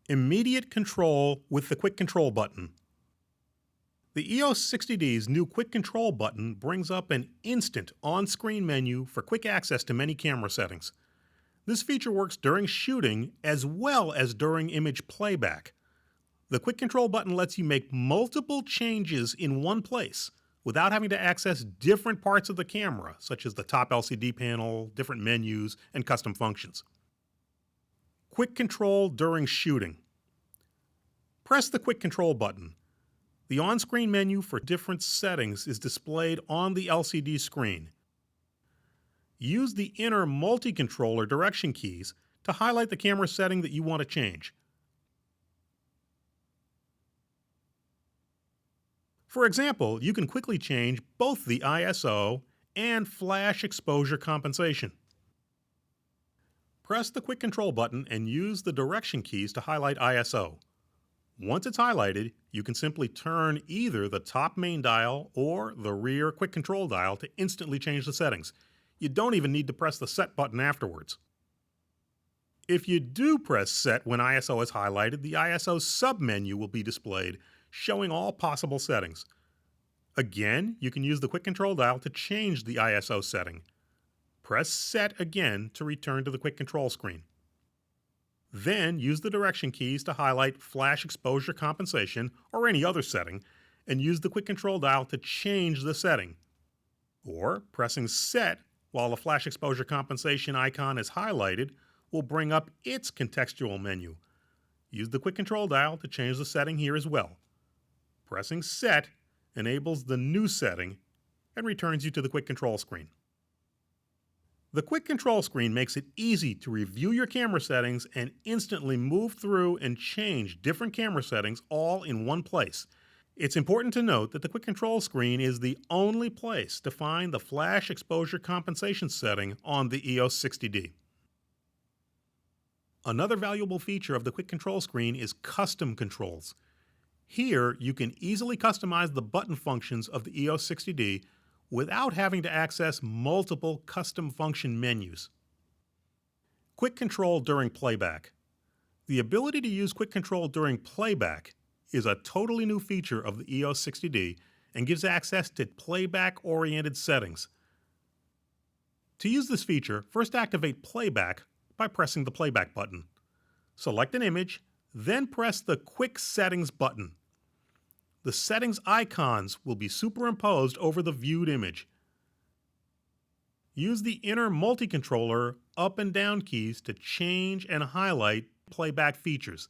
Immediate control with the Quick Control button. The EOS 60D's new Quick Control button brings up an instant on-screen menu for quick access to many camera settings. This feature works during shooting as well as during image playback. The Quick Control button lets you make multiple changes in one place without having to access different parts of the camera, such as the top LCD panel, different menus, and custom functions. Quick Control during shooting. Press the Quick Control button. The on-screen menu for different settings is displayed on the LCD screen. Use the inner multi-controller direction keys to highlight the camera setting that you want to change. For example, you can quickly change both the ISO and flash exposure compensation. Press the Quick Control button and use the direction keys to highlight ISO. Once it's highlighted, you can simply turn either the top main dial or the rear Quick Control dial to instantly change the settings. You don't even need to press the Set button afterwards. If you do press Set when ISO is highlighted, the ISO submenu will be displayed, showing all possible settings. Again, you can use the Quick Control dial to change the ISO setting. Press Set again to return to the Quick Control screen. Then use the direction keys to highlight flash exposure compensation or any other setting, and use the Quick Control dial to change the setting. Or pressing Set while the flash exposure compensation icon is highlighted will bring up its contextual menu. Use the Quick Control dial to change the setting here as well. Pressing Set enables the new setting and returns you to the Quick Control screen. The Quick Control screen makes it easy to review your camera settings and instantly move through and change different camera settings all in one place. It's important to note that the Quick Control screen is the only place to find the flash exposure compensation setting on the EOS 60D. Another valuable feature of the Quick Control screen is custom controls. Here, you can easily customize the button functions of the EOS 60D without having to access multiple custom function menus. Quick Control during playback. The ability to use Quick Control during playback is a totally new feature of the EOS 60D and gives access to playback-oriented settings. To use this feature, first activate playback by pressing the playback button. Select an image, then press the Quick Settings button. The settings icons will be superimposed over the viewed image. Use the inner multi-controller up and down keys to change and highlight playback features.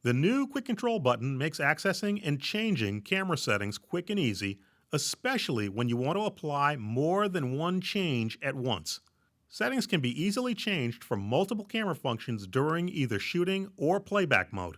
The new Quick Control button makes accessing and changing camera settings quick and easy, especially when you want to apply more than one change at once. Settings can be easily changed for multiple camera functions during either shooting or playback mode.